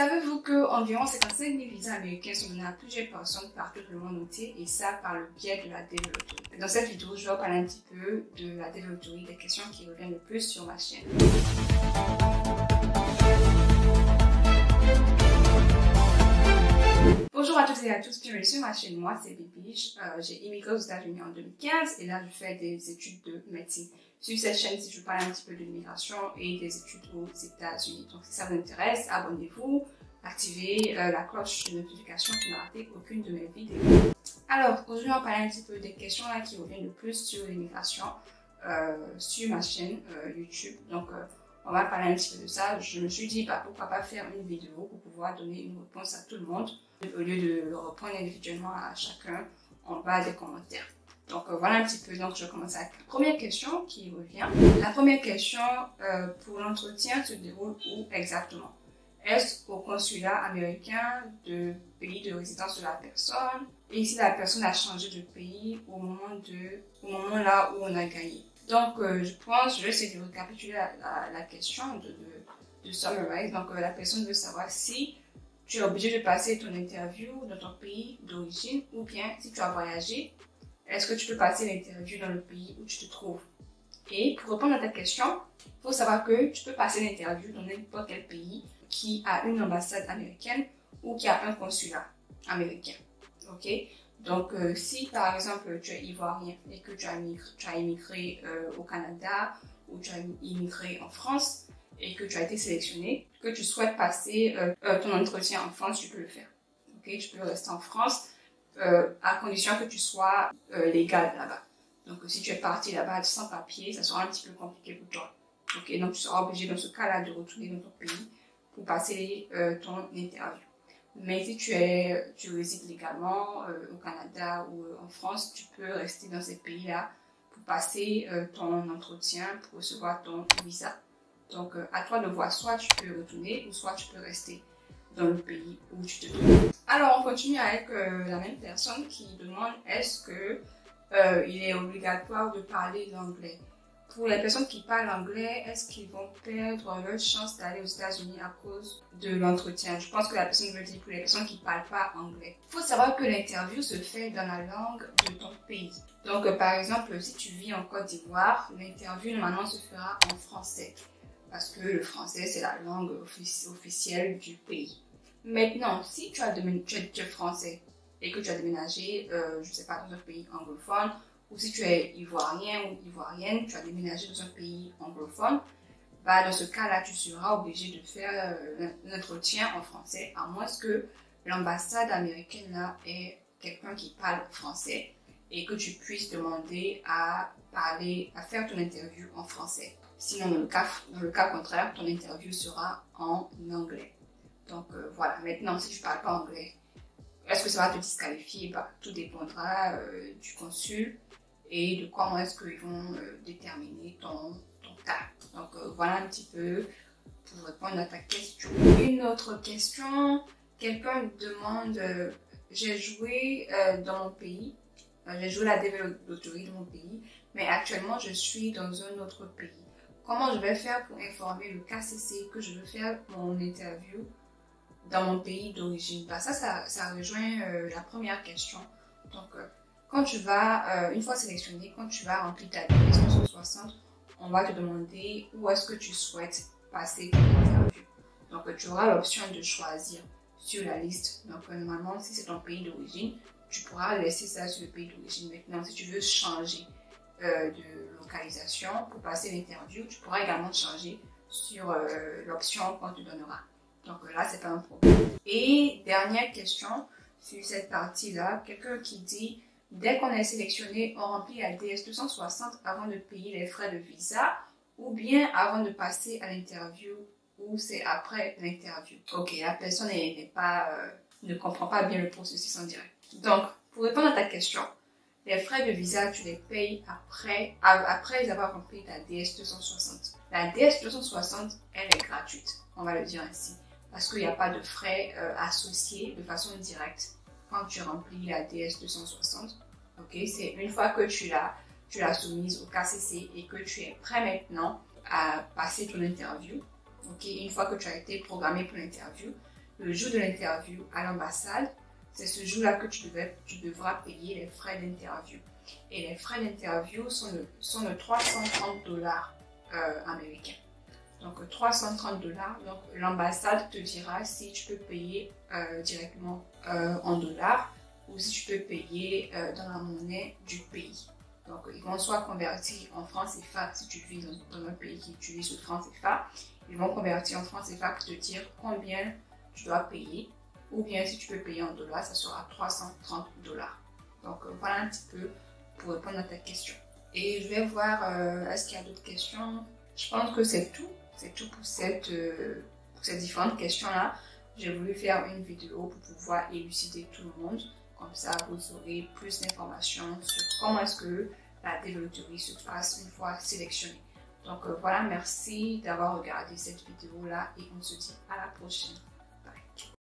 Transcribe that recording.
Savez-vous qu'environ 55 000 visas américains sont donnés à plusieurs personnes partout dans le monde entier, et ça par le biais de la développerie? Dans cette vidéo, je vais parler un petit peu de la développerie, des questions qui reviennent le plus sur ma chaîne. Bonjour à toutes et à tous, bienvenue sur ma chaîne. Moi, c'est Bibi. J'ai immigré aux États-Unis en 2015 et là, je fais des études de médecine. Sur cette chaîne-ci, je parle un petit peu de l'immigration et des études aux États-Unis. Donc, si ça vous intéresse, abonnez-vous, activez la cloche de notification pour ne rater aucune de mes vidéos. Alors, aujourd'hui, on va parler un petit peu des questions là, qui reviennent le plus sur l'immigration sur ma chaîne YouTube. Donc, on va parler un petit peu de ça. Je me suis dit, pourquoi pas faire une vidéo pour pouvoir donner une réponse à tout le monde, au lieu de le reprendre individuellement à chacun en bas des commentaires. Donc voilà un petit peu, donc je commence avec la première question qui revient. La première question pour l'entretien se déroule où exactement? Est-ce au consulat américain de pays de résidence de la personne? Et si la personne a changé de pays au moment là où on a gagné? Donc je vais essayer de récapituler la question, de summarize. Donc la personne veut savoir si tu es obligé de passer ton interview dans ton pays d'origine ou bien si tu as voyagé, est-ce que tu peux passer l'interview dans le pays où tu te trouves? Et pour répondre à ta question, il faut savoir que tu peux passer l'interview dans n'importe quel pays qui a une ambassade américaine ou qui a un consulat américain. Ok? Donc, si par exemple tu es ivoirien et que tu as immigré au Canada ou tu as immigré en France et que tu as été sélectionné, que tu souhaites passer ton entretien en France, tu peux le faire. Ok? Tu peux rester en France. À condition que tu sois légal là-bas. Donc, si tu es parti là-bas sans papier, ça sera un petit peu compliqué pour toi. Ok, donc tu seras obligé dans ce cas-là de retourner dans ton pays pour passer ton interview. Mais si tu résides légalement au Canada ou en France, tu peux rester dans ces pays-là pour passer ton entretien, pour recevoir ton visa. Donc, à toi de voir, soit tu peux retourner ou soit tu peux rester dans le pays où tu te trouves. Alors, on continue avec la même personne qui demande est-ce que il est obligatoire de parler l'anglais? Pour les personnes qui parlent anglais, est-ce qu'ils vont perdre leur chance d'aller aux États-Unis à cause de l'entretien? Je pense que la personne veut dire pour les personnes qui ne parlent pas anglais. Il faut savoir que l'interview se fait dans la langue de ton pays. Donc, par exemple, si tu vis en Côte d'Ivoire, l'interview normalement se fera en français. Parce que le français, c'est la langue officielle du pays. Maintenant, si tu es français et que tu as déménagé, je ne sais pas, dans un pays anglophone, ou si tu es ivoirien ou ivoirienne, tu as déménagé dans un pays anglophone, dans ce cas-là, tu seras obligé de faire l'entretien en français, à moins que l'ambassade américaine là ait quelqu'un qui parle français et que tu puisses demander à faire ton interview en français. Sinon, dans le cas contraire, ton interview sera en anglais. Donc voilà, maintenant si tu ne parles pas anglais, est-ce que ça va te disqualifier? Tout dépendra du consul et de comment est-ce qu'ils vont déterminer ton cas. Donc voilà un petit peu pour répondre à ta question. Une autre question, quelqu'un demande, j'ai joué dans mon pays, j'ai joué la développerie de mon pays, mais actuellement je suis dans un autre pays. Comment je vais faire pour informer le KCC que je veux faire mon interview dans mon pays d'origine? Ça rejoint la première question. Donc, quand tu vas, une fois sélectionné, quand tu vas remplir ta DS 260, on va te demander où est-ce que tu souhaites passer ton interview. Donc, tu auras l'option de choisir sur la liste. Donc, normalement, si c'est ton pays d'origine, tu pourras laisser ça sur le pays d'origine. Maintenant, si tu veux changer de localisation pour passer l'interview, tu pourras également changer sur l'option qu'on te donnera. Donc là, c'est pas un problème. Et dernière question sur cette partie-là, quelqu'un qui dit dès qu'on est sélectionné, on remplit la DS 260 avant de payer les frais de visa ou bien avant de passer à l'interview ou c'est après l'interview. Ok, la personne ne comprend pas bien le processus en direct. Donc, pour répondre à ta question, les frais de visa, tu les payes après avoir rempli ta DS 260. La DS 260, elle est gratuite, on va le dire ainsi, parce qu'il n'y a pas de frais associés de façon directe quand tu remplis la DS 260. Ok, c'est une fois que tu l'as soumise au KCC et que tu es prêt maintenant à passer ton interview. Ok, une fois que tu as été programmé pour l'interview, le jour de l'interview à l'ambassade, c'est ce jour-là que tu devras payer les frais d'interview. Et les frais d'interview sont de 330 dollars américains. Donc 330 dollars. Donc l'ambassade te dira si tu peux payer directement en dollars ou si tu peux payer dans la monnaie du pays. Donc ils vont soit convertir en francs CFA si tu vis dans un pays qui utilise le franc CFA. Ils vont convertir en francs CFA pour te dire combien tu dois payer. Ou bien si tu peux payer en dollars, ça sera 330 dollars. Donc voilà un petit peu pour répondre à ta question. Et je vais voir, est-ce qu'il y a d'autres questions? Je pense que c'est tout. C'est tout pour ces différentes questions-là. J'ai voulu faire une vidéo pour pouvoir élucider tout le monde. Comme ça, vous aurez plus d'informations sur comment est-ce que la développerie se passe une fois sélectionnée. Donc voilà, merci d'avoir regardé cette vidéo-là et on se dit à la prochaine.